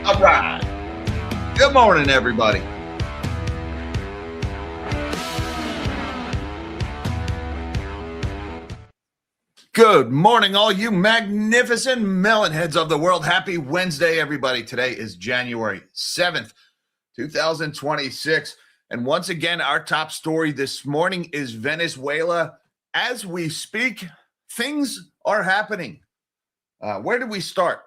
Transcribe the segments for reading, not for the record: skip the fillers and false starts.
All right. Good morning, everybody. Good morning, all you magnificent melon heads of the world. Happy Wednesday, everybody. Today is January 7th, 2026. And once again, our top story this morning is Venezuela. As we speak, things are happening. Where do we start?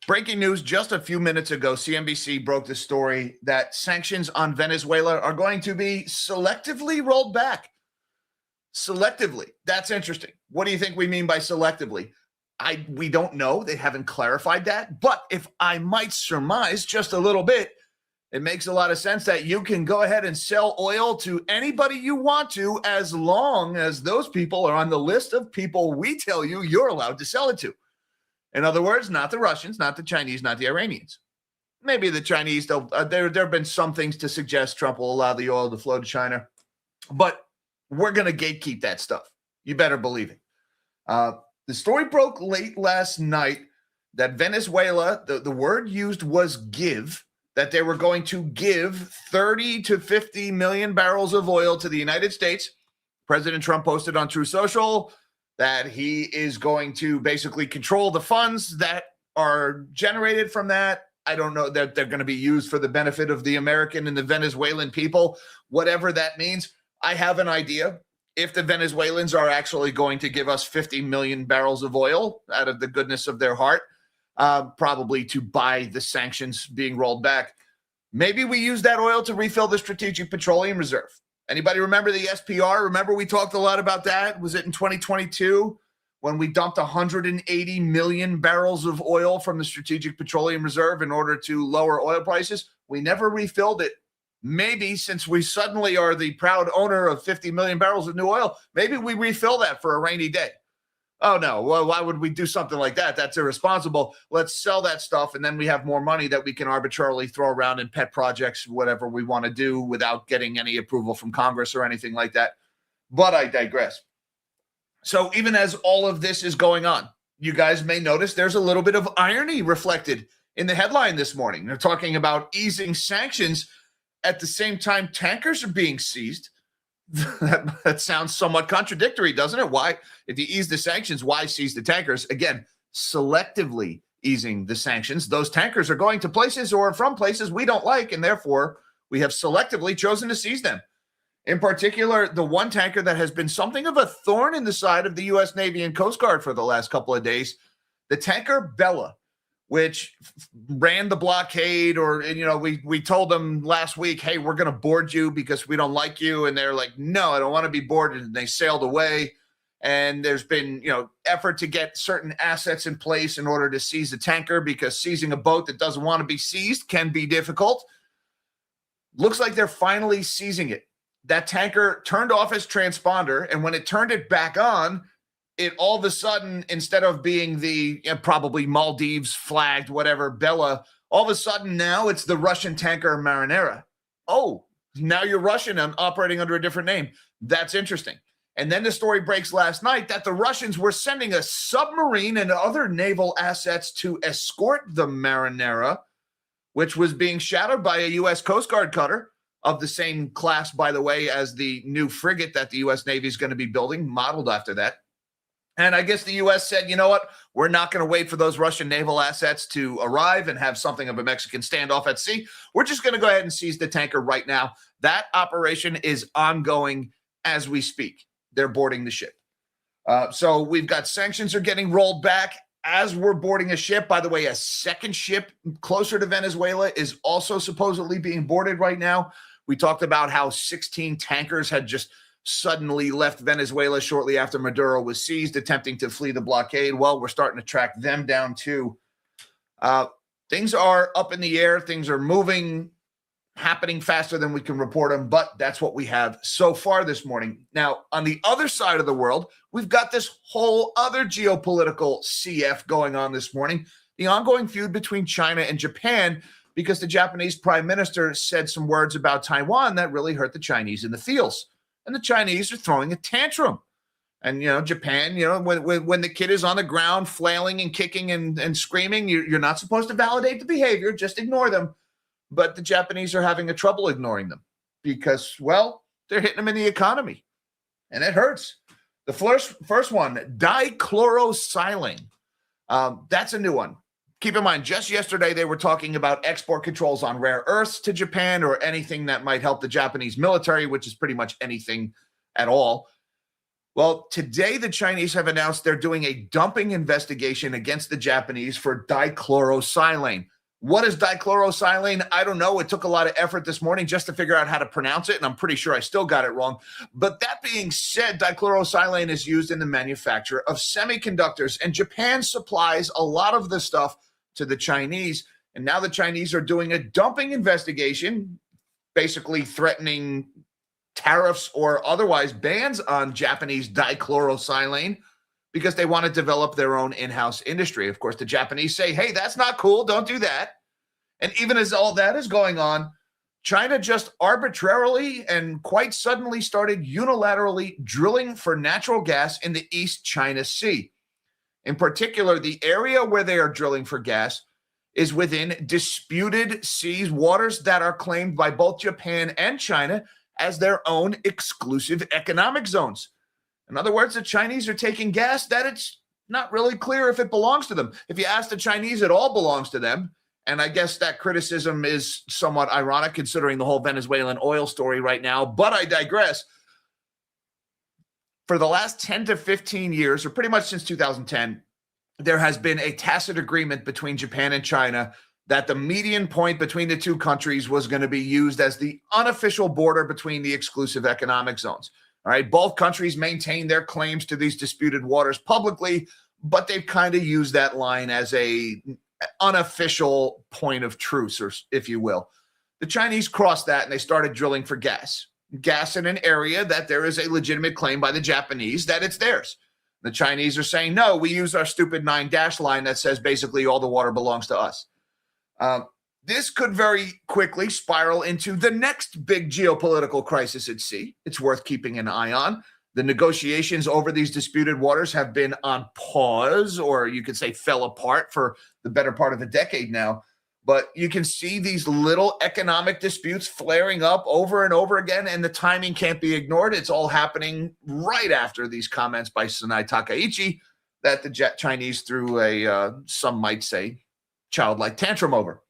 Breaking news just a few minutes ago, CNBC broke the story that sanctions on Venezuela are going to be selectively rolled back. Selectively. That's interesting. What do you think we mean by selectively? We don't know. They haven't clarified that. But if I might surmise just a little bit, it makes a lot of sense that you can go ahead and sell oil to anybody you want to as long as those people are on the list of people we tell you you're allowed to sell it to. In other words, not the Russians, not the Chinese, not the Iranians. Maybe the Chinese, there have been some things to suggest Trump will allow the oil to flow to China. But we're going to gatekeep that stuff. You better believe it. The story broke late last night that Venezuela, the word used was give, that they were going to give 30 to 50 million barrels of oil to the United States. President Trump posted on True Social that he is going to basically control the funds that are generated from that. I don't know that they're going to be used for the benefit of the American and the Venezuelan people, whatever that means. I have an idea. If the Venezuelans are actually going to give us 50 million barrels of oil out of the goodness of their heart, probably to buy the sanctions being rolled back, maybe we use that oil to refill the Strategic Petroleum Reserve. Anybody remember the SPR? Remember we talked a lot about that? Was it in 2022 when we dumped 180 million barrels of oil from the Strategic Petroleum Reserve in order to lower oil prices? We never refilled it. Maybe since we suddenly are the proud owner of 50 million barrels of new oil, maybe we refill that for a rainy day. Oh, no. Well, why would we do something like that? That's irresponsible. Let's sell that stuff, and then we have more money that we can arbitrarily throw around in pet projects, whatever we want to do, without getting any approval from Congress or anything like that. But I digress. So even as all of this is going on, you guys may notice there's a little bit of irony reflected in the headline this morning. They're talking about easing sanctions. At the same time, tankers are being seized. That sounds somewhat contradictory, doesn't it? Why, if you ease the sanctions, why seize the tankers? Again, selectively easing the sanctions. Those tankers are going to places or from places we don't like, and therefore we have selectively chosen to seize them. In particular, the one tanker that has been something of a thorn in the side of the U.S. Navy and Coast Guard for the last couple of days, the tanker Bella, which ran the blockade, or, we told them last week, hey, we're going to board you because we don't like you. And they're like, no, I don't want to be boarded. And they sailed away. And there's been, effort to get certain assets in place in order to seize the tanker, because seizing a boat that doesn't want to be seized can be difficult. Looks like they're finally seizing it. That tanker turned off its transponder, and when it turned it back on, it all of a sudden, instead of being the probably Maldives flagged, whatever, Bella, all of a sudden now it's the Russian tanker Marinera. Oh, now you're Russian and operating under a different name. That's interesting. And then the story breaks last night that the Russians were sending a submarine and other naval assets to escort the Marinera, which was being shadowed by a U.S. Coast Guard cutter of the same class, by the way, as the new frigate that the U.S. Navy is going to be building, modeled after that. And I guess the U.S. said, you know what? We're not going to wait for those Russian naval assets to arrive and have something of a Mexican standoff at sea. We're just going to go ahead and seize the tanker right now. That operation is ongoing as we speak. They're boarding the ship. So we've got sanctions are getting rolled back as we're boarding a ship. By the way, a second ship closer to Venezuela is also supposedly being boarded right now. We talked about how 16 tankers had just suddenly left Venezuela shortly after Maduro was seized, attempting to flee the blockade. Well, we're starting to track them down too. Things are up in the air. Things are moving, happening faster than we can report them, but that's what we have so far this morning. Now, on the other side of the world, we've got this whole other geopolitical CF going on this morning, the ongoing feud between China and Japan, because the Japanese prime minister said some words about Taiwan that really hurt the Chinese in the feels. And the Chinese are throwing a tantrum. And, Japan, when the kid is on the ground flailing and kicking and screaming, you're not supposed to validate the behavior, just ignore them. But the Japanese are having a trouble ignoring them because, well, they're hitting them in the economy, and it hurts. The first one, dichlorosilane. That's a new one. Keep in mind, just yesterday they were talking about export controls on rare earths to Japan or anything that might help the Japanese military, which is pretty much anything at all. Well, today the Chinese have announced they're doing a dumping investigation against the Japanese for dichlorosilane. What is dichlorosilane? I don't know. It took a lot of effort this morning just to figure out how to pronounce it, and I'm pretty sure I still got it wrong. But that being said, dichlorosilane is used in the manufacture of semiconductors, and Japan supplies a lot of the stuff to the Chinese. And now the Chinese are doing a dumping investigation, basically threatening tariffs or otherwise bans on Japanese dichlorosilane because they want to develop their own in-house industry. Of course, the Japanese say, hey, that's not cool. Don't do that. And even as all that is going on, China just arbitrarily and quite suddenly started unilaterally drilling for natural gas in the East China Sea. In particular, the area where they are drilling for gas is within disputed seas waters that are claimed by both Japan and China as their own exclusive economic zones. In other words, the Chinese are taking gas that it's not really clear if it belongs to them. If you ask the Chinese, it all belongs to them. And I guess that criticism is somewhat ironic considering the whole Venezuelan oil story right now. But I digress. For the last 10 to 15 years, or pretty much since 2010, there has been a tacit agreement between Japan and China that the median point between the two countries was going to be used as the unofficial border between the exclusive economic zones. All right, both countries maintain their claims to these disputed waters publicly, but they've kind of used that line as a unofficial point of truce, or if you will. The Chinese crossed that and they started drilling for gas in an area that there is a legitimate claim by the Japanese that it's theirs. The Chinese are saying, no, we use our stupid 9-dash line that says basically all the water belongs to us. This could very quickly spiral into the next big geopolitical crisis at sea. It's worth keeping an eye on. The negotiations over these disputed waters have been on pause, or you could say fell apart for the better part of a decade now. But you can see these little economic disputes flaring up over and over again, and the timing can't be ignored. It's all happening right after these comments by Sanai Takaichi that the Chinese threw a, some might say, childlike tantrum over.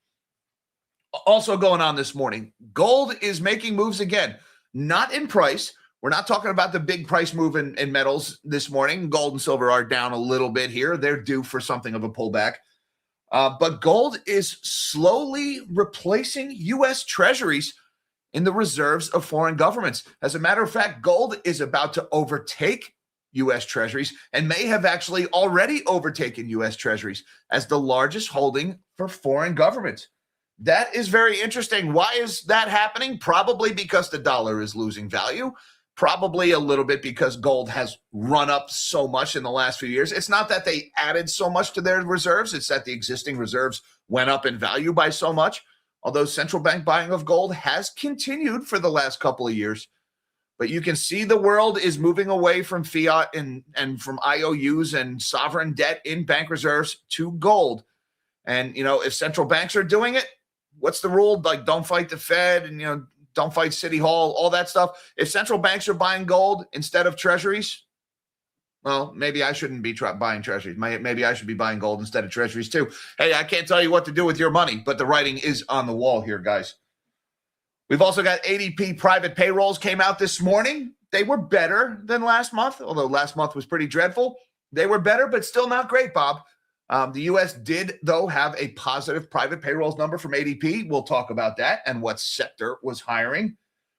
Also going on this morning, gold is making moves again, not in price. We're not talking about the big price move in metals this morning. Gold and silver are down a little bit here. They're due for something of a pullback. But gold is slowly replacing US Treasuries in the reserves of foreign governments. As a matter of fact, gold is about to overtake US Treasuries and may have actually already overtaken US Treasuries as the largest holding for foreign governments. That is very interesting. Why is that happening? Probably because the dollar is losing value. Probably a little bit because gold has run up so much in the last few years. It's not that they added so much to their reserves. It's that the existing reserves went up in value by so much. Although central bank buying of gold has continued for the last couple of years. But you can see the world is moving away from fiat and from IOUs and sovereign debt in bank reserves to gold. And, if central banks are doing it, what's the rule? Like, don't fight the Fed and, don't fight City Hall, all that stuff. If central banks are buying gold instead of treasuries, well, maybe I shouldn't be buying treasuries. Maybe I should be buying gold instead of treasuries too. Hey, I can't tell you what to do with your money, but the writing is on the wall here, guys. We've also got ADP private payrolls came out this morning. They were better than last month, although last month was pretty dreadful. They were better, but still not great, Bob. The U.S. did, though, have a positive private payrolls number from ADP. We'll talk about that and what sector was hiring.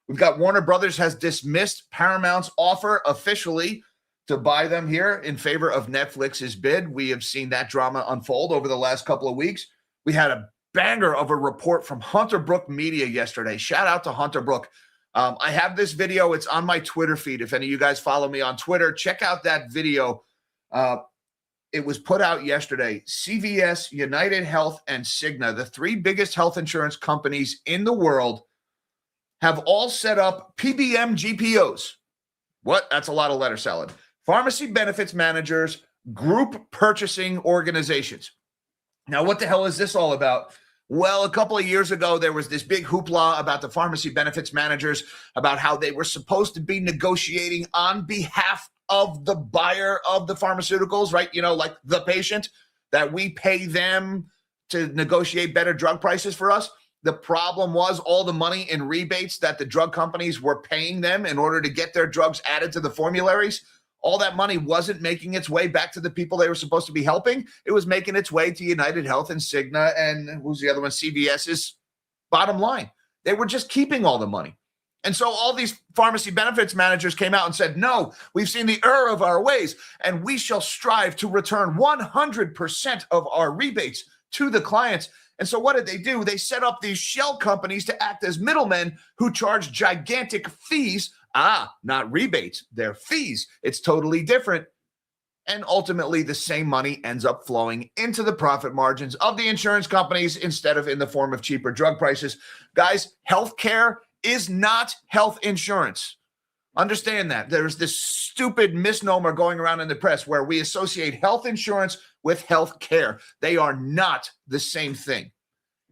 We've got Warner Brothers has dismissed Paramount's offer officially to buy them here in favor of Netflix's bid. We have seen that drama unfold over the last couple of weeks. We had a banger of a report from Hunter Brook Media yesterday. Shout out to Hunter Brook. I have this video. It's on my Twitter feed. If any of you guys follow me on Twitter, check out that video. It was put out yesterday. CVS, United Health, and Cigna, the three biggest health insurance companies in the world, have all set up PBM GPOs. What? That's a lot of letter salad. Pharmacy benefits managers, group purchasing organizations. Now, what the hell is this all about? Well, a couple of years ago, there was this big hoopla about the pharmacy benefits managers, about how they were supposed to be negotiating on behalf of the buyer of the pharmaceuticals, right? You know, like the patient, that we pay them to negotiate better drug prices for us. The problem was all the money in rebates that the drug companies were paying them in order to get their drugs added to the formularies. All that money wasn't making its way back to the people they were supposed to be helping. It was making its way to United Health and Cigna and who's the other one? CVS's bottom line. They were just keeping all the money. And so all these pharmacy benefits managers came out and said, no, we've seen the error of our ways, and we shall strive to return 100% of our rebates to the clients. And so what did they do? They set up these shell companies to act as middlemen who charge gigantic fees. Not rebates, they're fees. It's totally different. And ultimately, the same money ends up flowing into the profit margins of the insurance companies instead of in the form of cheaper drug prices. Guys, healthcare is not health insurance. Understand that. There's this stupid misnomer going around in the press where we associate health insurance with health care. They are not the same thing.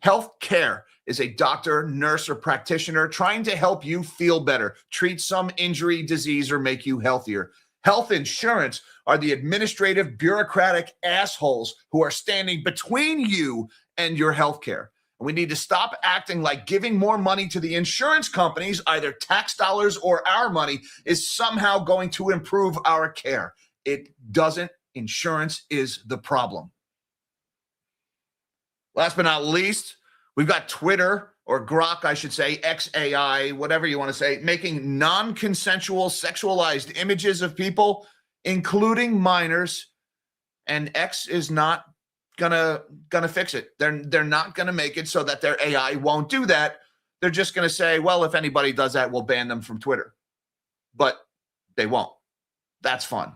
Health care is a doctor, nurse, or practitioner trying to help you feel better, treat some injury, disease, or make you healthier. Health insurance are the administrative, bureaucratic assholes who are standing between you and your health care. We need to stop acting like giving more money to the insurance companies, either tax dollars or our money, is somehow going to improve our care. It doesn't. Insurance is the problem. Last but not least, we've got Twitter, or Grok, I should say, XAI, whatever you want to say, making non-consensual sexualized images of people, including minors, and X is not gonna fix it. They're not gonna make it so that their AI won't do that. They're just gonna say, well, if anybody does that, we'll ban them from Twitter. But they won't. That's fun.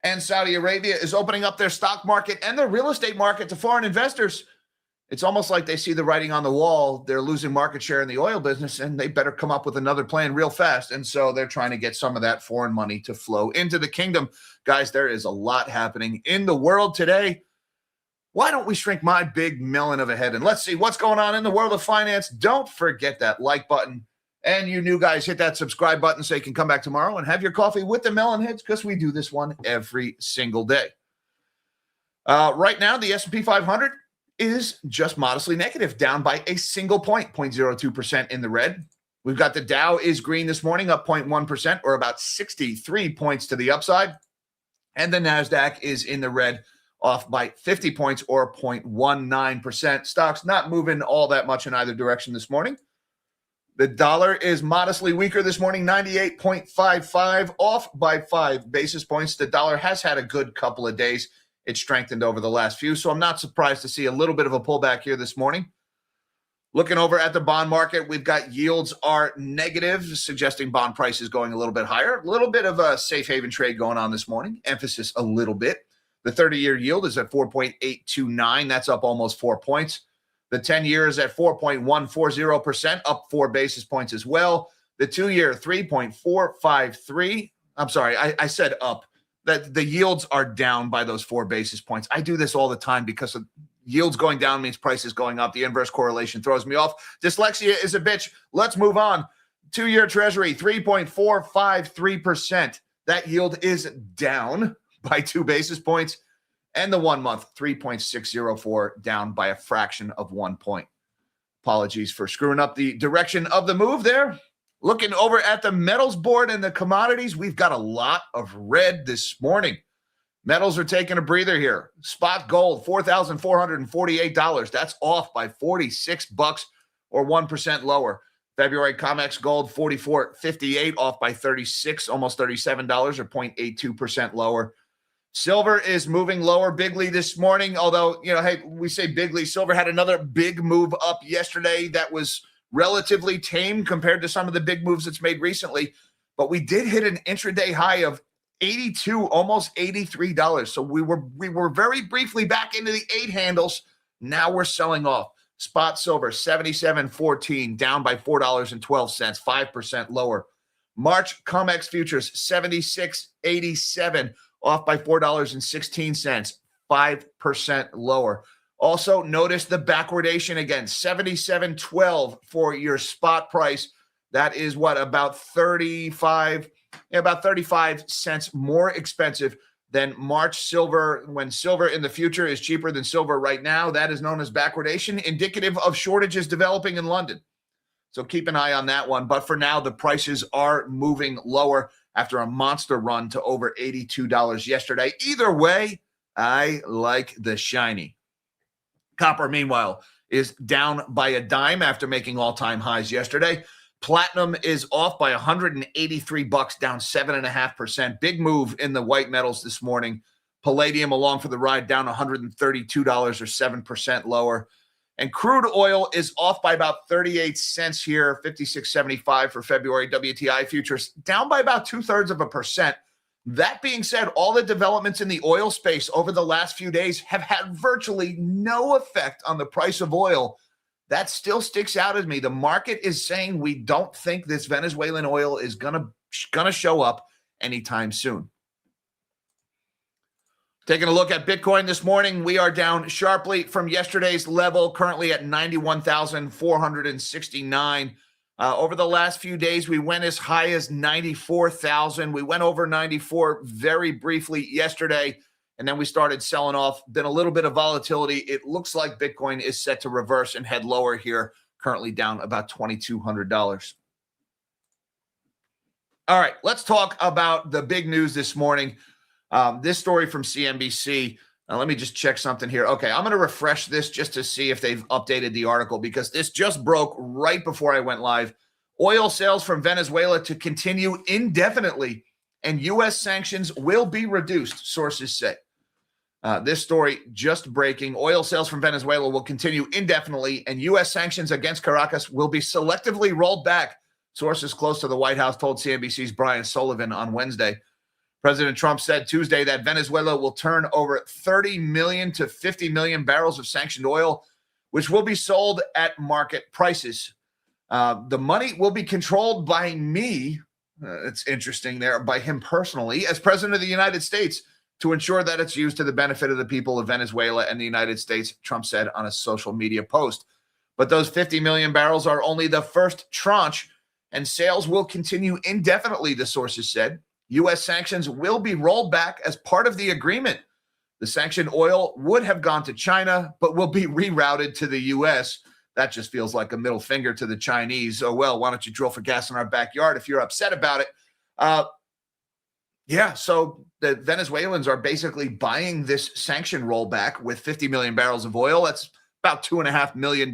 And Saudi Arabia is opening up their stock market and their real estate market to foreign investors. It's almost like they see the writing on the wall. They're losing market share in the oil business, and they better come up with another plan real fast. And so they're trying to get some of that foreign money to flow into the kingdom. Guys, there is a lot happening in the world today. Why don't we shrink my big melon of a head and let's see what's going on in the world of finance? Don't forget that like button. And you new guys, hit that subscribe button so you can come back tomorrow and have your coffee with the melon heads, because we do this one every single day. Right now, the S&P 500 is just modestly negative, down by a single point, 0.02% in the red. We've got the Dow is green this morning, up 0.1%, or about 63 points to the upside. And the NASDAQ is in the red, off by 50 points, or 0.19%. Stocks not moving all that much in either direction this morning. The dollar is modestly weaker this morning, 98.55, off by 5 basis points. The dollar has had a good couple of days. It strengthened over the last few, so I'm not surprised to see a little bit of a pullback here this morning. Looking over at the bond market, we've got yields are negative, suggesting bond prices going a little bit higher. A little bit of a safe haven trade going on this morning. Emphasis a little bit. The 30-year yield is at 4.829. That's up almost 4 points. The 10-year is at 4.140%, up 4 basis points as well. The 2-year, 3.453. I'm sorry, I said up. That the yields are down by those 4 basis points. I do this all the time because of yields going down means prices going up. The inverse correlation throws me off. Dyslexia is a bitch. Let's move on. 2-year Treasury, 3.453%. That yield is down by 2 basis points. And the 1 month, 3.604, down by a fraction of 1 point. Apologies for screwing up the direction of the move there. Looking over at the metals board and the commodities, we've got a lot of red this morning. Metals are taking a breather here. Spot gold, $4,448. That's off by $46 or 1% lower. February COMEX gold, $44.58, off by 36, almost $37 or 0.82% lower. Silver is moving lower bigly this morning, although, hey, we say bigly. Silver had another big move up yesterday that was relatively tame compared to some of the big moves it's made recently. But we did hit an intraday high of $82, almost $83. So we were very briefly back into the 8 handles. Now we're selling off. Spot silver, $77.14, down by $4.12, 5% lower. March COMEX futures 76.87, off by $4.16, 5% lower. Also, notice the backwardation again, 77.12 for your spot price. That is what, about 35 cents more expensive than March silver, when silver in the future is cheaper than silver right now. That is known as backwardation, indicative of shortages developing in London. So keep an eye on that one. But for now, the prices are moving lower after a monster run to over $82 yesterday. Either way, I like the shiny. Copper, meanwhile, is down by a dime after making all-time highs yesterday. Platinum is off by $183, down 7.5%. Big move in the white metals this morning. Palladium along for the ride, down $132 or 7% lower. And crude oil is off by about 38 cents here, 56.75 for February. WTI futures down by about 0.2%. That being said, all the developments in the oil space over the last few days have had virtually no effect on the price of oil. That still sticks out as me. The market is saying we don't think this Venezuelan oil is gonna show up anytime soon. Taking a look at Bitcoin this morning, we are down sharply from yesterday's level, currently at 91,469. Over the last few days, we went as high as 94,000. We went over 94 very briefly yesterday, and then we started selling off. Been a little bit of volatility. It looks like Bitcoin is set to reverse and head lower here, currently down about $2,200. All right, let's talk about the big news this morning. This story from CNBC. Let me just check something here. Okay, I'm going to refresh this just to see if they've updated the article, because this just broke right before I went live. Oil sales from Venezuela to continue indefinitely, and U.S. sanctions will be reduced, sources say. This story just breaking. Oil sales from Venezuela will continue indefinitely, and U.S. sanctions against Caracas will be selectively rolled back, sources close to the White House told CNBC's Brian Sullivan on Wednesday. President Trump said Tuesday that Venezuela will turn over 30 million to 50 million barrels of sanctioned oil, which will be sold at market prices. The money will be controlled by me. It's interesting there, by him personally, as president of the United States, to ensure that it's used to the benefit of the people of Venezuela and the United States, Trump said on a social media post. But those 50 million barrels are only the first tranche, and sales will continue indefinitely, the sources said. U.S. sanctions will be rolled back as part of the agreement. The sanctioned oil would have gone to China, but will be rerouted to the U.S. That just feels like a middle finger to the Chinese. Oh, well, why don't you drill for gas in our backyard if you're upset about it? So the Venezuelans are basically buying this sanction rollback with 50 million barrels of oil. That's about $2.5 million,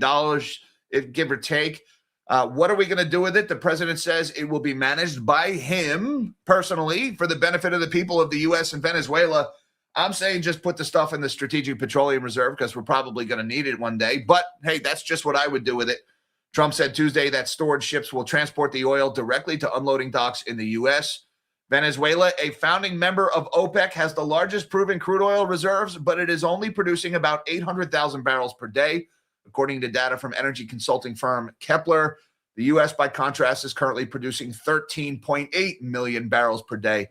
give or take. What are we going to do with it? The president says it will be managed by him personally for the benefit of the people of the U.S. and Venezuela. I'm saying just put the stuff in the Strategic Petroleum Reserve, because we're probably going to need it one day. But, hey, that's just what I would do with it. Trump said Tuesday that stored ships will transport the oil directly to unloading docks in the U.S. Venezuela, a founding member of OPEC, has the largest proven crude oil reserves, but it is only producing about 800,000 barrels per day. According to data from energy consulting firm Kepler, the U.S., by contrast, is currently producing 13.8 million barrels per day.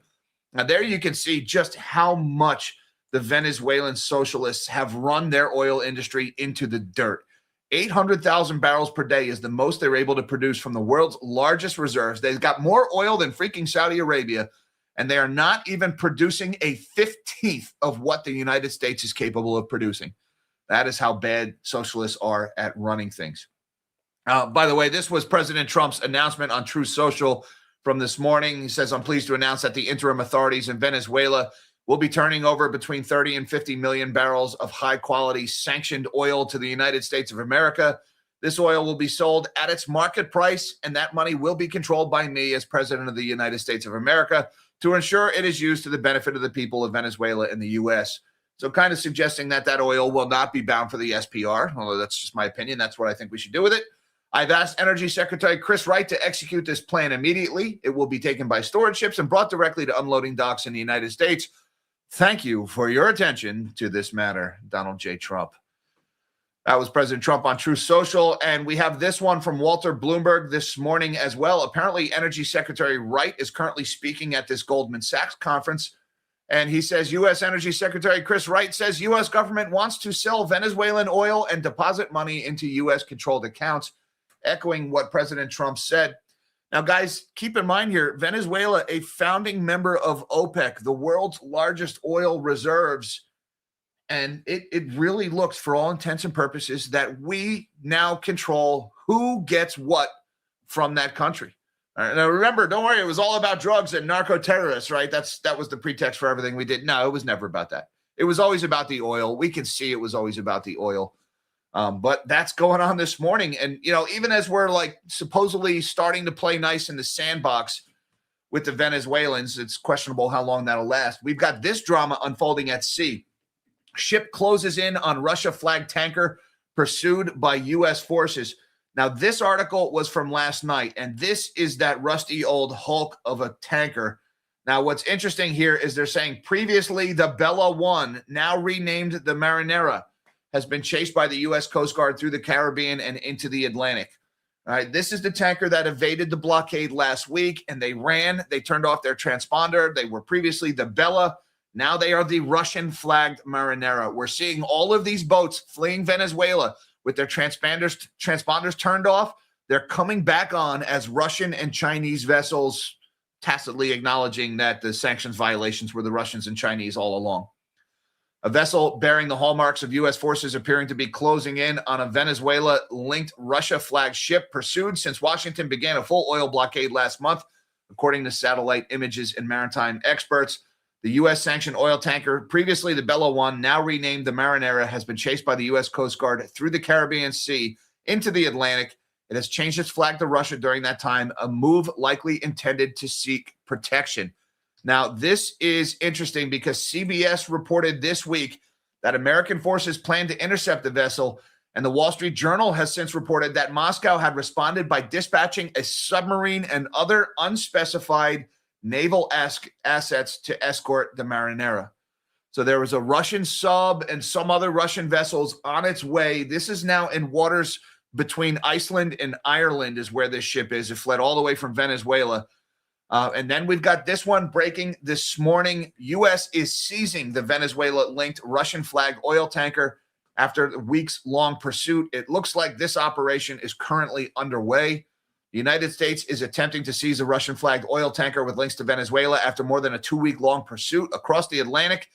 Now, there you can see just how much the Venezuelan socialists have run their oil industry into the dirt. 800,000 barrels per day is the most they're able to produce from the world's largest reserves. They've got more oil than freaking Saudi Arabia, and they are not even producing a 15th of what the United States is capable of producing. That is how bad socialists are at running things. By the way, this was President Trump's announcement on Truth Social from this morning. He says, I'm pleased to announce that the interim authorities in Venezuela will be turning over between 30 and 50 million barrels of high-quality sanctioned oil to the United States of America. This oil will be sold at its market price, and that money will be controlled by me as president of the United States of America to ensure it is used to the benefit of the people of Venezuela and the U.S. So kind of suggesting that that oil will not be bound for the SPR, although that's just my opinion. That's what I think we should do with it. I've asked Energy Secretary Chris Wright to execute this plan immediately. It will be taken by storage ships and brought directly to unloading docks in the United States. Thank you for your attention to this matter, Donald J. Trump. That was President Trump on Truth Social. And we have this one from Walter Bloomberg this morning as well. Apparently, Energy Secretary Wright is currently speaking at this Goldman Sachs conference. And he says U.S. Energy Secretary Chris Wright says U.S. government wants to sell Venezuelan oil and deposit money into U.S.-controlled accounts, echoing what President Trump said. Now, guys, keep in mind here, Venezuela, a founding member of OPEC, the world's largest oil reserves. And it really looks, for all intents and purposes, that we now control who gets what from that country. All right, now, remember, don't worry, it was all about drugs and narco-terrorists, right? That was the pretext for everything we did. No, it was never about that. It was always about the oil. We can see it was always about the oil. But that's going on this morning. And, even as we're supposedly starting to play nice in the sandbox with the Venezuelans, it's questionable how long that'll last. We've got this drama unfolding at sea. Ship closes in on Russia-flagged tanker pursued by U.S. forces. Now, this article was from last night, and this is that rusty old hulk of a tanker. Now, what's interesting here is they're saying previously the Bella 1, now renamed the Marinera, has been chased by the U.S. Coast Guard through the Caribbean and into the Atlantic. All right, this is the tanker that evaded the blockade last week, and they turned off their transponder. They were previously the Bella. Now they are the Russian-flagged Marinera. We're seeing all of these boats fleeing Venezuela with their transponders turned off. They're coming back on as Russian and Chinese vessels, tacitly acknowledging that the sanctions violations were the Russians and Chinese all along. A vessel bearing the hallmarks of U.S. forces appearing to be closing in on a Venezuela-linked Russia-flagged ship pursued since Washington began a full oil blockade last month, according to satellite images and maritime experts. The U.S. sanctioned oil tanker, previously the Bella 1, now renamed the Marinera, has been chased by the U.S. Coast Guard through the Caribbean Sea into the Atlantic. It has changed its flag to Russia during that time, a move likely intended to seek protection. Now, this is interesting because CBS reported this week that American forces plan to intercept the vessel, and the Wall Street Journal has since reported that Moscow had responded by dispatching a submarine and other unspecified naval assets to escort the Marinera. So there was a Russian sub and some other Russian vessels on its way. This is now in waters between Iceland and Ireland is where this ship is. It fled all the way from Venezuela. And then we've got this one breaking this morning. U.S. is seizing the Venezuela-linked Russian-flagged oil tanker after weeks-long pursuit. It looks like this operation is currently underway. The United States is attempting to seize a Russian-flagged oil tanker with links to Venezuela after more than a 2-week-long pursuit across the Atlantic.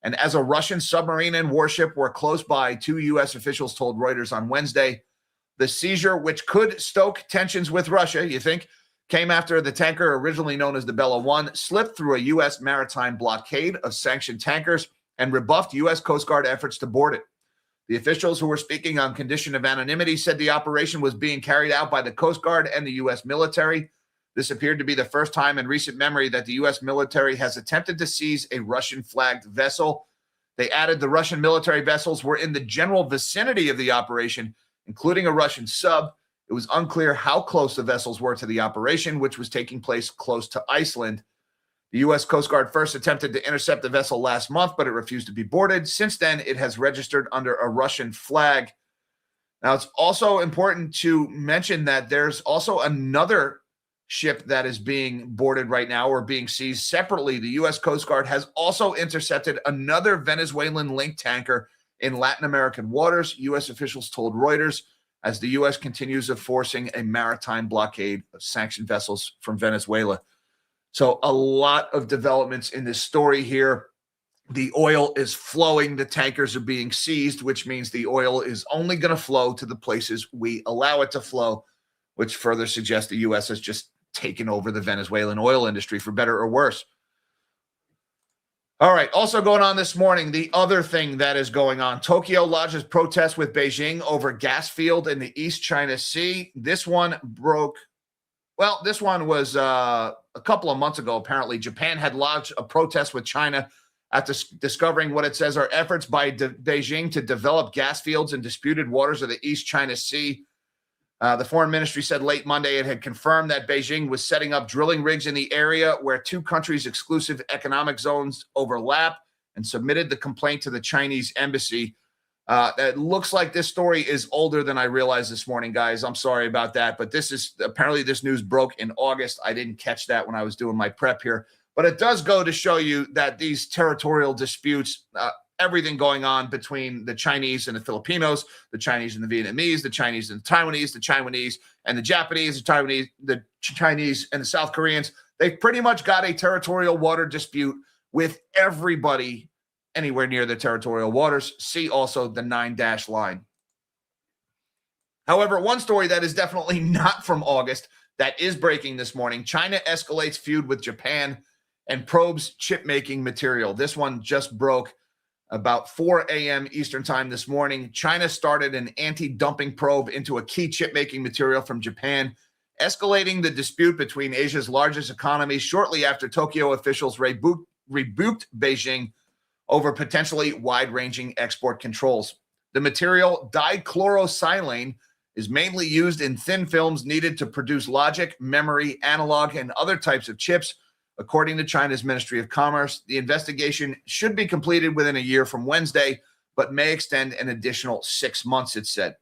And as a Russian submarine and warship were close by, 2 U.S. officials told Reuters on Wednesday. The seizure, which could stoke tensions with Russia, you think, came after the tanker, originally known as the Bella 1, slipped through a U.S. maritime blockade of sanctioned tankers and rebuffed U.S. Coast Guard efforts to board it. The officials who were speaking on condition of anonymity said the operation was being carried out by the Coast Guard and the U.S. military. This appeared to be the first time in recent memory that the U.S. military has attempted to seize a Russian-flagged vessel. They added the Russian military vessels were in the general vicinity of the operation, including a Russian sub. It was unclear how close the vessels were to the operation, which was taking place close to Iceland. The U.S. Coast Guard first attempted to intercept the vessel last month, but it refused to be boarded. Since then, it has registered under a Russian flag. Now, it's also important to mention that there's also another ship that is being boarded right now or being seized separately. The U.S. Coast Guard has also intercepted another Venezuelan-linked tanker in Latin American waters, U.S. officials told Reuters, as the U.S. continues enforcing a maritime blockade of sanctioned vessels from Venezuela. So a lot of developments in this story here. The oil is flowing. The tankers are being seized, which means the oil is only going to flow to the places we allow it to flow, which further suggests the U.S. has just taken over the Venezuelan oil industry for better or worse. All right. Also going on this morning, the other thing that is going on. Tokyo lodges protests with Beijing over gas field in the East China Sea. This one broke. Well, this one was a couple of months ago. Apparently, Japan had lodged a protest with China after discovering what it says are efforts by Beijing to develop gas fields in disputed waters of the East China Sea. The foreign ministry said late Monday it had confirmed that Beijing was setting up drilling rigs in the area where 2 countries' exclusive economic zones overlap and submitted the complaint to the Chinese embassy. It looks like this story is older than I realized this morning, guys. I'm sorry about that, but apparently this news broke in August. I didn't catch that when I was doing my prep here, but it does go to show you that these territorial disputes, everything going on between the Chinese and the Filipinos, the Chinese and the Vietnamese, the Chinese and the Taiwanese and the Japanese, the Chinese and the South Koreans, they've pretty much got a territorial water dispute with everybody anywhere near the territorial waters. See also the 9-dash line. However, one story that is definitely not from August that is breaking this morning: China escalates feud with Japan and probes chip-making material. This one just broke about 4 a.m. Eastern time this morning. China started an anti-dumping probe into a key chip-making material from Japan, escalating the dispute between Asia's largest economy shortly after Tokyo officials rebuked Beijing over potentially wide-ranging export controls. The material, dichlorosilane, is mainly used in thin films needed to produce logic, memory, analog, and other types of chips, according to China's Ministry of Commerce. The investigation should be completed within a year from Wednesday, but may extend an additional 6 months, it said.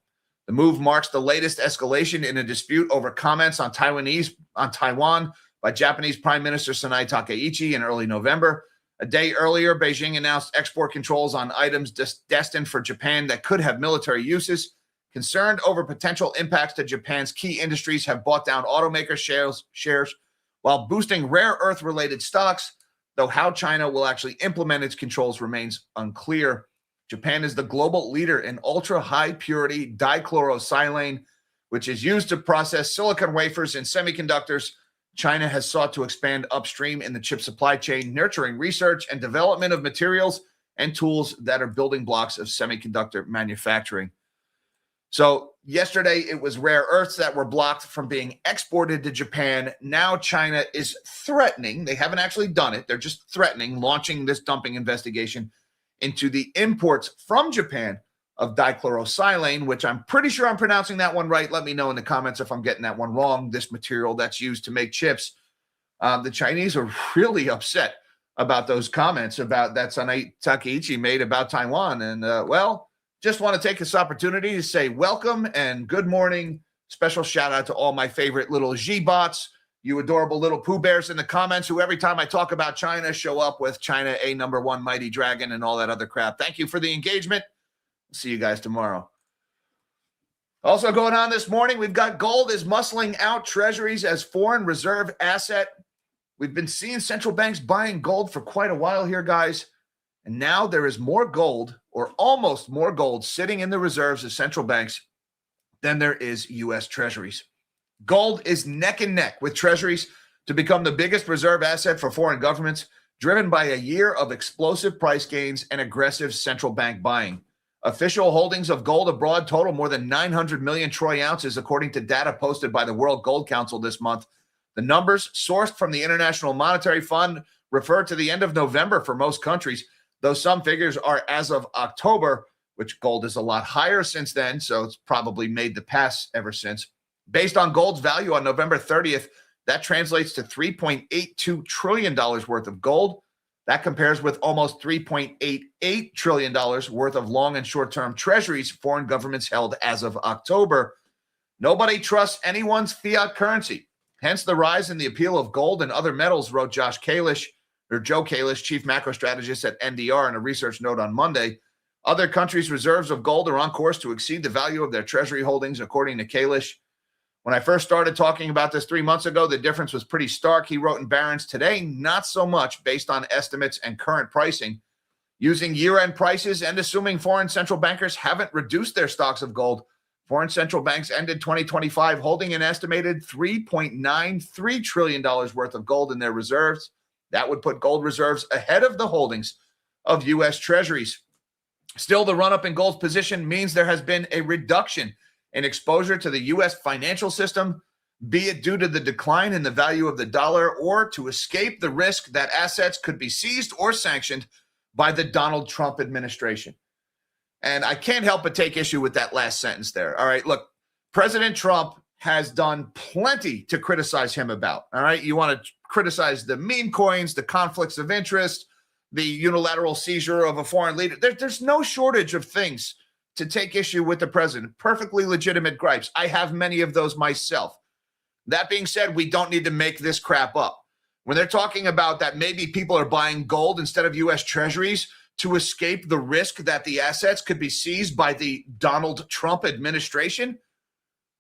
The move marks the latest escalation in a dispute over comments on Taiwan by Japanese Prime Minister Sanae Takaichi in early November. A day earlier, Beijing announced export controls on items destined for Japan that could have military uses. Concerned over potential impacts to Japan's key industries have bought down automaker shares while boosting rare earth-related stocks, though how China will actually implement its controls remains unclear. Japan is the global leader in ultra-high purity dichlorosilane, which is used to process silicon wafers in semiconductors. China has sought to expand upstream in the chip supply chain, nurturing research and development of materials and tools that are building blocks of semiconductor manufacturing. So yesterday, it was rare earths that were blocked from being exported to Japan. Now China is threatening, they haven't actually done it, they're just threatening, launching this dumping investigation into the imports from Japan of dichlorosilane, which I'm pretty sure I'm pronouncing that one right. Let me know in the comments if I'm getting that one wrong. This material that's used to make chips. The Chinese are really upset about those comments about that Sanae Takaichi made about Taiwan. And just want to take this opportunity to say welcome and good morning. Special shout out to all my favorite little G-bots, you adorable little Pooh Bears in the comments, who every time I talk about China show up with China a number one mighty dragon and all that other crap. Thank you for the engagement. See you guys tomorrow. Also going on this morning, we've got gold is muscling out treasuries as foreign reserve asset. We've been seeing central banks buying gold for quite a while here, guys. And now there is more gold, or almost more gold, sitting in the reserves of central banks than there is US Treasuries. Gold is neck and neck with treasuries to become the biggest reserve asset for foreign governments, driven by a year of explosive price gains and aggressive central bank buying. Official holdings of gold abroad total more than 900 million troy ounces, according to data posted by the World Gold Council this month. The numbers, sourced from the International Monetary Fund, refer to the end of November for most countries, though some figures are as of October, which gold is a lot higher since then, so it's probably made the pass ever since. Based on gold's value on November 30th, that translates to $3.82 trillion worth of gold. That compares with almost $3.88 trillion worth of long and short-term treasuries foreign governments held as of October. Nobody trusts anyone's fiat currency. Hence the rise in the appeal of gold and other metals, wrote Joe Kalish, chief macro strategist at NDR, in a research note on Monday. Other countries' reserves of gold are on course to exceed the value of their treasury holdings, according to Kalish. When I first started talking about this 3 months ago, the difference was pretty stark, he wrote in Barron's. Today, not so much, based on estimates and current pricing. Using year-end prices and assuming foreign central bankers haven't reduced their stocks of gold, foreign central banks ended 2025 holding an estimated $3.93 trillion worth of gold in their reserves. That would put gold reserves ahead of the holdings of U.S. Treasuries. Still, the run-up in gold's position means there has been a reduction in exposure to the U.S. financial system, be it due to the decline in the value of the dollar or to escape the risk that assets could be seized or sanctioned by the Donald Trump administration. And I can't help but take issue with that last sentence there. All right, look, President Trump has done plenty to criticize him about. All right, you want to criticize the meme coins, the conflicts of interest, the unilateral seizure of a foreign leader. There's no shortage of things to take issue with the president. Perfectly legitimate gripes. I have many of those myself. That being said, we don't need to make this crap up. When they're talking about that maybe people are buying gold instead of US Treasuries to escape the risk that the assets could be seized by the Donald Trump administration,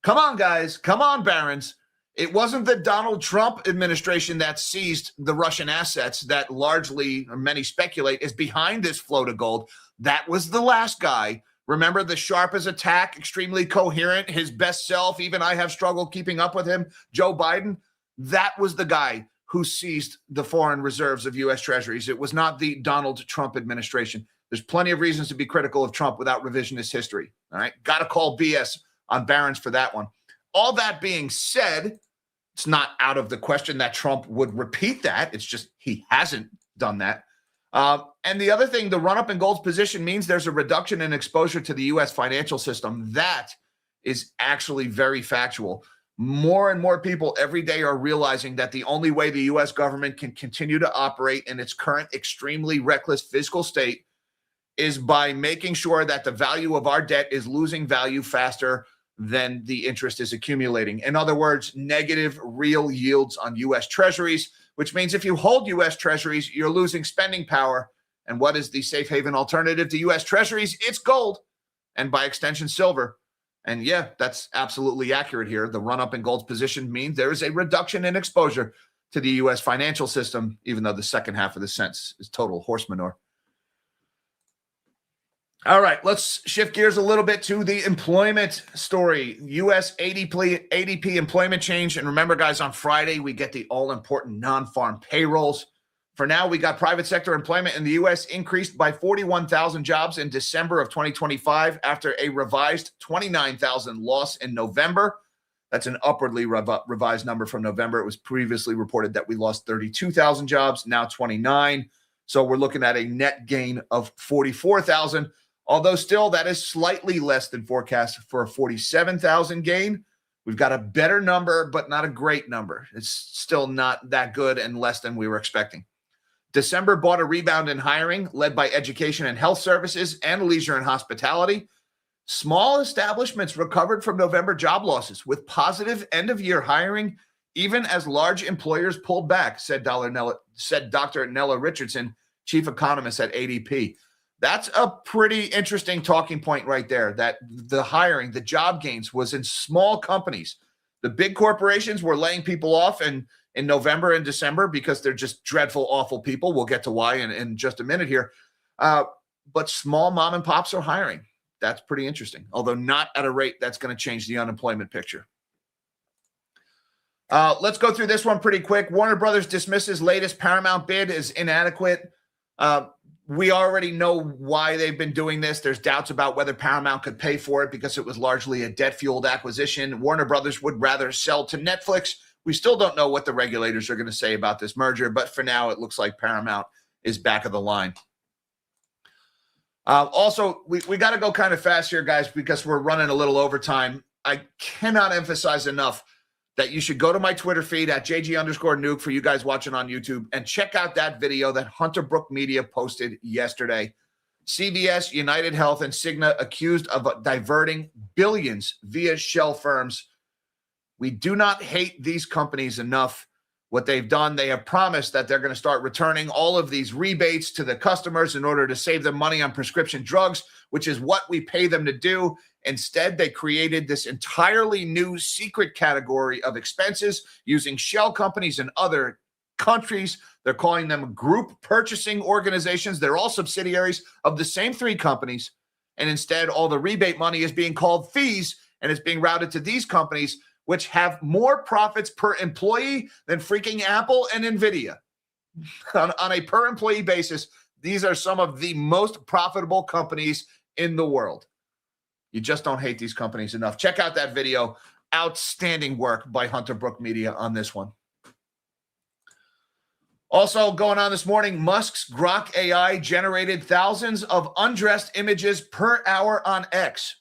come on, guys. Come on, barons. It wasn't the Donald Trump administration that seized the Russian assets that largely, or many speculate, is behind this flow to gold. That was the last guy. Remember the sharp as attack, extremely coherent, his best self. Even I have struggled keeping up with him, Joe Biden. That was the guy who seized the foreign reserves of U.S. Treasuries. It was not the Donald Trump administration. There's plenty of reasons to be critical of Trump without revisionist history. All right. Got to call BS on barons for that one. All that being said, it's not out of the question that Trump would repeat that. It's just he hasn't done that. And the other thing, the run-up in gold's position means there's a reduction in exposure to the U.S. financial system. That is actually very factual. More and more people every day are realizing that the only way the U.S. government can continue to operate in its current extremely reckless fiscal state is by making sure that the value of our debt is losing value faster than the interest is accumulating. In other words, negative real yields on U.S. Treasuries, which means if you hold U.S. Treasuries, you're losing spending power. And what is the safe haven alternative to U.S. Treasuries? It's gold, and by extension, silver. And yeah, that's absolutely accurate here. The run-up in gold's position means there is a reduction in exposure to the U.S. financial system, even though the second half of the sentence is total horse manure. All right, let's shift gears a little bit to the employment story. U.S. ADP employment change. And remember, guys, on Friday, we get the all-important non-farm payrolls. For now, we got private sector employment in the U.S. increased by 41,000 jobs in December of 2025 after a revised 29,000 loss in November. That's an upwardly revised number from November. It was previously reported that we lost 32,000 jobs, now 29. So we're looking at a net gain of 44,000. Although still, that is slightly less than forecast for a 47,000 gain. We've got a better number, but not a great number. It's still not that good and less than we were expecting. December brought a rebound in hiring, led by education and health services and leisure and hospitality. Small establishments recovered from November job losses with positive end-of-year hiring, even as large employers pulled back, said Dr. Nella Richardson, chief economist at ADP. That's a pretty interesting talking point right there, that the hiring, the job gains was in small companies. The big corporations were laying people off in November and December because they're just dreadful, awful people. We'll get to why in just a minute here. But small mom and pops are hiring. That's pretty interesting, although not at a rate that's going to change the unemployment picture. Let's go through this one pretty quick. Warner Brothers dismisses latest Paramount bid as inadequate. We already know why they've been doing this. There's doubts about whether Paramount could pay for it because it was largely a debt-fueled acquisition. Warner Brothers would rather sell to Netflix. We still don't know what the regulators are going to say about this merger, but for now, it looks like Paramount is back of the line. Also, we got to go kind of fast here, guys, because we're running a little overtime. I cannot emphasize enough that you should go to my Twitter feed at JG_Nuke for you guys watching on YouTube and check out that video that Hunter Brook Media posted yesterday. CVS, United Health, and Cigna accused of diverting billions via shell firms. We do not hate these companies enough. What they've done, they have promised that they're going to start returning all of these rebates to the customers in order to save them money on prescription drugs, which is what we pay them to do. Instead, they created this entirely new secret category of expenses using shell companies in other countries. They're calling them group purchasing organizations. They're all subsidiaries of the same three companies. And instead, all the rebate money is being called fees, and it's being routed to these companies, which have more profits per employee than freaking Apple and NVIDIA. On a per employee basis, these are some of the most profitable companies in the world. You just don't hate these companies enough. Check out that video. Outstanding work by Hunter Brook Media on this one. Also going on this morning, Musk's Grok AI generated thousands of undressed images per hour on X.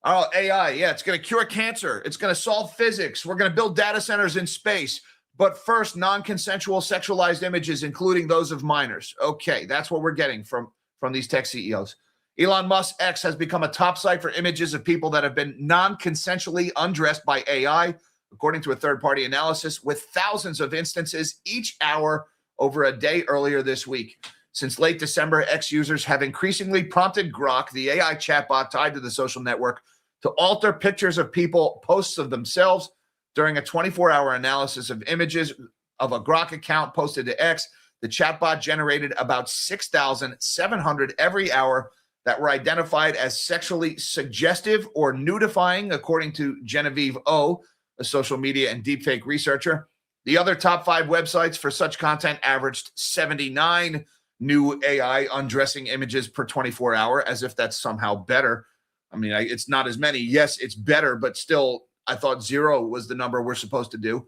Oh, AI, yeah, it's going to cure cancer. It's going to solve physics. We're going to build data centers in space. But first, non-consensual sexualized images, including those of minors. Okay, that's what we're getting from these tech CEOs. Elon Musk's X has become a top site for images of people that have been non-consensually undressed by AI, according to a third-party analysis, with thousands of instances each hour over a day earlier this week. Since late December, X users have increasingly prompted Grok, the AI chatbot tied to the social network, to alter pictures of people, posts of themselves. During a 24-hour analysis of images of a Grok account posted to X, the chatbot generated about 6,700 every hour that were identified as sexually suggestive or nudifying, according to Genevieve O, a social media and deepfake researcher. The other top 5 websites for such content averaged 79 new AI undressing images per 24 hour, as if that's somehow better. I mean, it's not as many. Yes, it's better, but still, I thought 0 was the number we're supposed to do.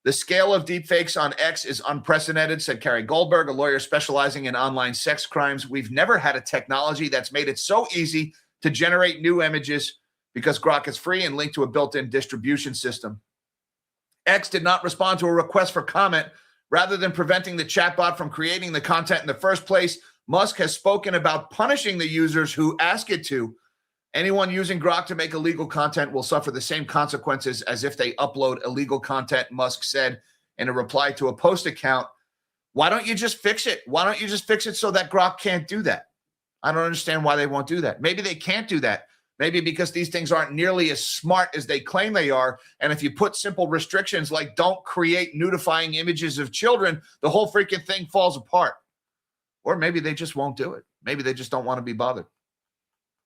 The scale of deepfakes on X is unprecedented, said Carrie Goldberg, a lawyer specializing in online sex crimes. We've never had a technology that's made it so easy to generate new images because Grok is free and linked to a built-in distribution system. X did not respond to a request for comment. Rather than preventing the chatbot from creating the content in the first place, Musk has spoken about punishing the users who ask it to. Anyone using Grok to make illegal content will suffer the same consequences as if they upload illegal content, Musk said in a reply to a post account. Why don't you just fix it? Why don't you just fix it so that Grok can't do that? I don't understand why they won't do that. Maybe they can't do that. Maybe because these things aren't nearly as smart as they claim they are. And if you put simple restrictions like don't create nudifying images of children, the whole freaking thing falls apart. Or maybe they just won't do it. Maybe they just don't want to be bothered.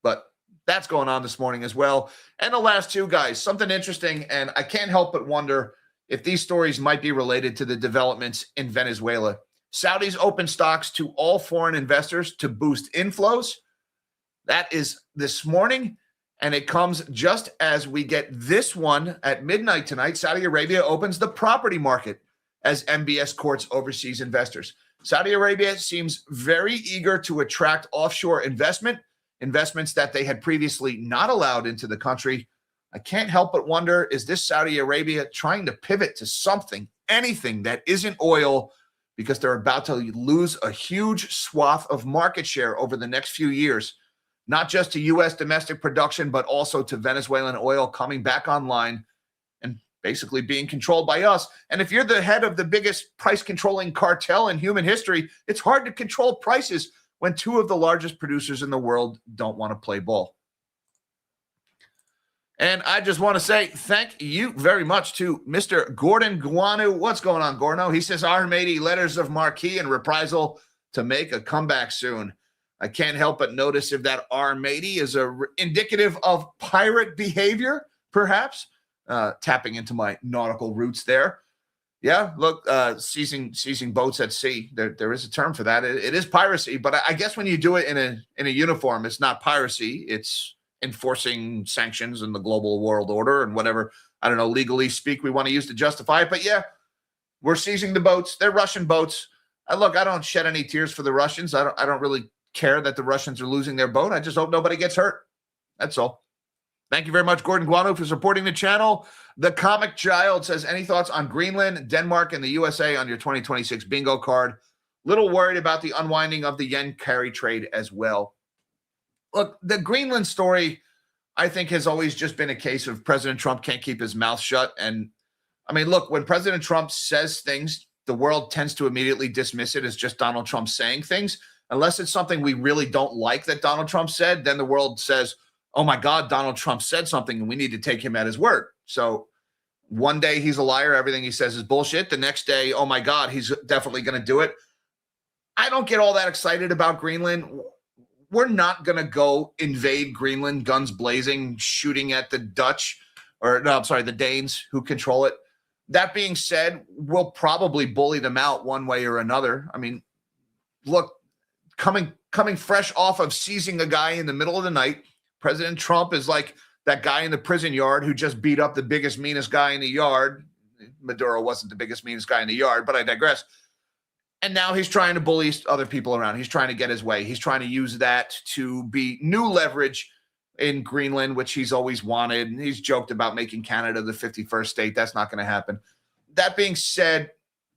But that's going on this morning as well. And the last 2, guys, something interesting. And I can't help but wonder if these stories might be related to the developments in Venezuela. Saudis open stocks to all foreign investors to boost inflows. That is this morning. And it comes just as we get this one at midnight tonight. Saudi Arabia opens the property market as MBS courts overseas investors. Saudi Arabia seems very eager to attract offshore investments that they had previously not allowed into the country. I can't help but wonder, is this Saudi Arabia trying to pivot to something, anything that isn't oil, because they're about to lose a huge swath of market share over the next few years? Not just to U.S. domestic production, but also to Venezuelan oil coming back online and basically being controlled by us. And if you're the head of the biggest price-controlling cartel in human history, it's hard to control prices when 2 of the largest producers in the world don't want to play ball. And I just want to say thank you very much to Mr. Gordon Guanu. What's going on, Gorno? He says, Armady letters of marque and reprisal to make a comeback soon. I can't help but notice if that Armady is indicative of pirate behavior, perhaps. Tapping into my nautical roots there. Yeah, look, seizing boats at sea. There is a term for that. It is piracy, but I guess when you do it in a uniform, it's not piracy. It's enforcing sanctions in the global world order and whatever, I don't know, legally speak we want to use to justify it. But yeah, we're seizing the boats. They're Russian boats. Look, I don't shed any tears for the Russians. I don't really care that the Russians are losing their boat. I just hope nobody gets hurt. That's all. Thank you very much, Gordon Guano, for supporting the channel. The Comic Child says, any thoughts on Greenland, Denmark, and the USA on your 2026 bingo card? Little worried about the unwinding of the yen carry trade as well. Look, the Greenland story, I think, has always just been a case of President Trump can't keep his mouth shut. And, I mean, look, when President Trump says things, the world tends to immediately dismiss it as just Donald Trump saying things. Unless it's something we really don't like that Donald Trump said, then the world says, oh my God, Donald Trump said something and we need to take him at his word. So one day he's a liar. Everything he says is bullshit. The next day, oh my God, he's definitely going to do it. I don't get all that excited about Greenland. We're not going to go invade Greenland, guns blazing, shooting at the Dutch, or no, I'm sorry, the Danes who control it. That being said, we'll probably bully them out one way or another. I mean, look, coming fresh off of seizing a guy in the middle of the night, President Trump is like that guy in the prison yard who just beat up the biggest, meanest guy in the yard. Maduro wasn't the biggest, meanest guy in the yard, but I digress. And now he's trying to bully other people around. He's trying to get his way. He's trying to use that to be new leverage in Greenland, which he's always wanted. And he's joked about making Canada the 51st state. That's not going to happen. That being said,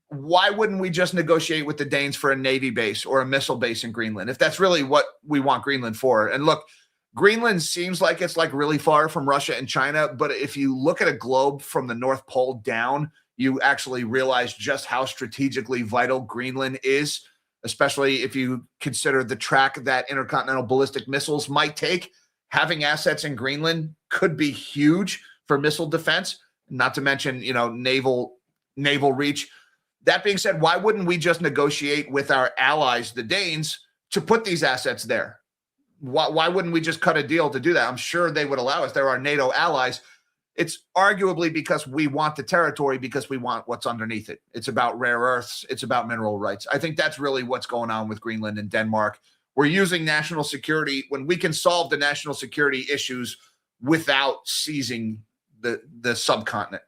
why wouldn't we just negotiate with the Danes for a Navy base or a missile base in Greenland if that's really what we want Greenland for? And look, Greenland seems like it's like really far from Russia and China, but if you look at a globe from the North Pole down, you actually realize just how strategically vital Greenland is, especially if you consider the track that intercontinental ballistic missiles might take. Having assets in Greenland could be huge for missile defense, not to mention, naval reach. That being said, why wouldn't we just negotiate with our allies, the Danes, to put these assets there? Why wouldn't we just cut a deal to do that? I'm sure they would allow us. They're our NATO allies. It's arguably because we want the territory, because we want what's underneath it. It's about rare earths. It's about mineral rights. I think that's really what's going on with Greenland and Denmark. We're using national security when we can solve the national security issues without seizing the subcontinent.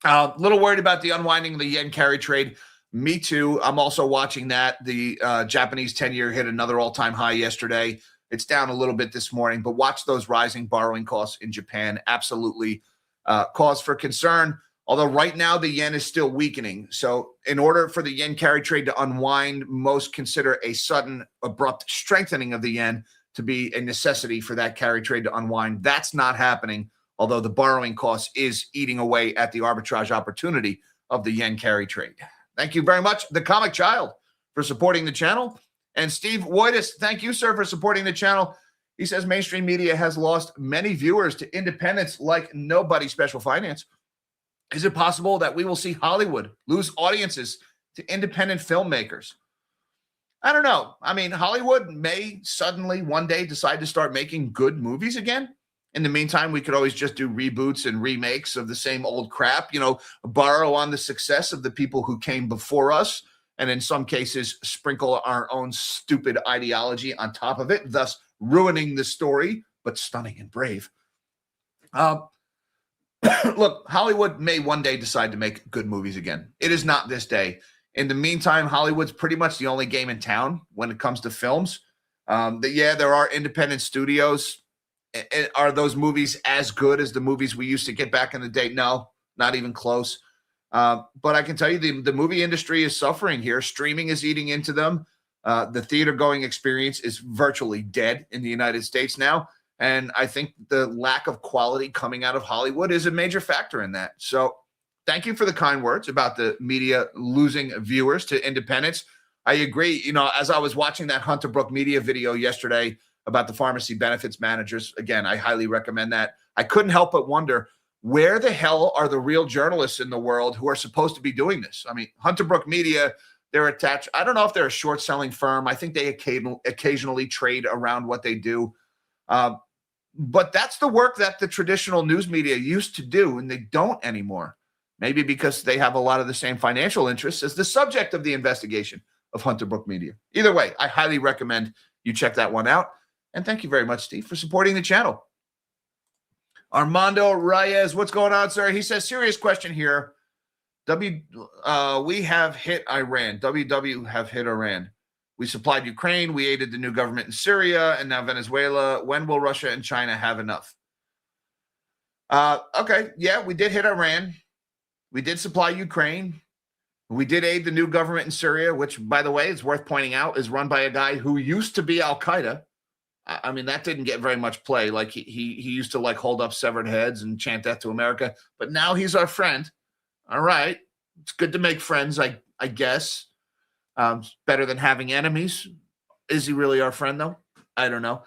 A little worried about the unwinding of the yen carry trade. Me too. I'm also watching that. The Japanese 10-year hit another all-time high yesterday. It's down a little bit this morning, but watch those rising borrowing costs in Japan. Absolutely cause for concern. Although right now the yen is still weakening. So in order for the yen carry trade to unwind, most consider a sudden abrupt strengthening of the yen to be a necessity for that carry trade to unwind. That's not happening, although the borrowing cost is eating away at the arbitrage opportunity of the yen carry trade. Thank you very much, The Comic Child, for supporting the channel. And Steve Woitis, thank you, sir, for supporting the channel. He says mainstream media has lost many viewers to independents like nobody special finance. Is it possible that we will see Hollywood lose audiences to independent filmmakers? I don't know. I mean, Hollywood may suddenly one day decide to start making good movies again. In the meantime, we could always just do reboots and remakes of the same old crap, borrow on the success of the people who came before us, and in some cases, sprinkle our own stupid ideology on top of it, thus ruining the story, but stunning and brave. Look, Hollywood may one day decide to make good movies again. It is not this day. In the meantime, Hollywood's pretty much the only game in town when it comes to films. There are independent studios. Are those movies as good as the movies we used to get back in the day? No, not even close. But I can tell you the movie industry is suffering here. Streaming is eating into them. The theater-going experience is virtually dead in the United States now. And I think the lack of quality coming out of Hollywood is a major factor in that. So thank you for the kind words about the media losing viewers to independents. I agree. As I was watching that Hunter Brook Media video yesterday about the pharmacy benefits managers, again, I highly recommend that. I couldn't help but wonder, where the hell are the real journalists in the world who are supposed to be doing this? I mean, Hunter Brook Media, they're attached. I don't know if they're a short-selling firm. I think they occasionally trade around what they do. But that's the work that the traditional news media used to do, and they don't anymore. Maybe because they have a lot of the same financial interests as the subject of the investigation of Hunter Brook Media. Either way, I highly recommend you check that one out. And thank you very much, Steve, for supporting the channel. Armando Reyes, what's going on, sir? He says, serious question here. We have hit Iran. WW have hit Iran. We supplied Ukraine. We aided the new government in Syria, and now Venezuela. When will Russia and China have enough? Okay, yeah, we did hit Iran. We did supply Ukraine. We did aid the new government in Syria, which, by the way, is worth pointing out, is run by a guy who used to be Al-Qaeda. I mean, that didn't get very much play. Like he used to hold up severed heads and chant that to America, but now he's our friend. All right, it's good to make friends, I guess. Better than having enemies. Is he really our friend, though? I don't know.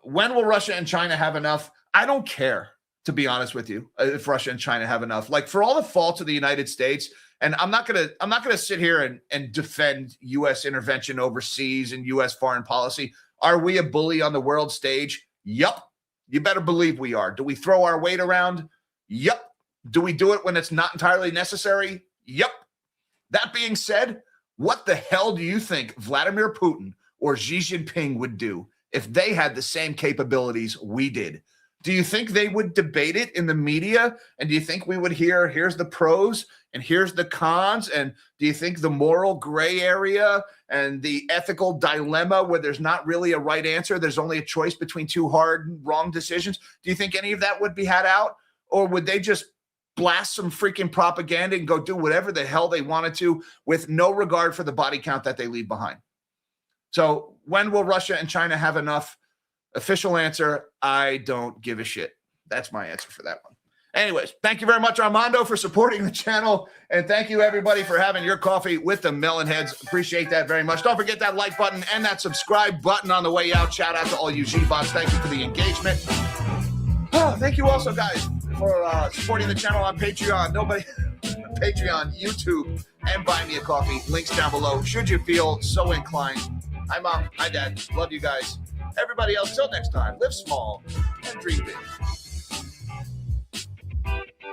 When will Russia and China have enough? I don't care, to be honest with you, if Russia and China have enough. Like, for all the faults of the United States, and I'm not gonna sit here and defend U.S. intervention overseas and U.S. foreign policy. Are we a bully on the world stage? Yup. You better believe we are. Do we throw our weight around? Yup. Do we do it when it's not entirely necessary? Yup. That being said, what the hell do you think Vladimir Putin or Xi Jinping would do if they had the same capabilities we did? Do you think they would debate it in the media? And do you think we would hear, here's the pros and here's the cons? And do you think the moral gray area and the ethical dilemma where there's not really a right answer, there's only a choice between two hard and wrong decisions, do you think any of that would be had out? Or would they just blast some freaking propaganda and go do whatever the hell they wanted to with no regard for the body count that they leave behind. So when will Russia and China have enough? Official answer, I don't give a shit. That's my answer for that one. Anyways, thank you very much, Armando, for supporting the channel. And thank you, everybody, for having your coffee with the Melon Heads. Appreciate that very much. Don't forget that like button and that subscribe button on the way out. Shout out to all you G-Bots. Thank you for the engagement. Oh, thank you also, guys, for supporting the channel on Patreon. Patreon, YouTube, and Buy Me a Coffee. Links down below, should you feel so inclined. Hi, Mom. Hi, Dad. Love you guys. Everybody else, till next time, live small and dream big.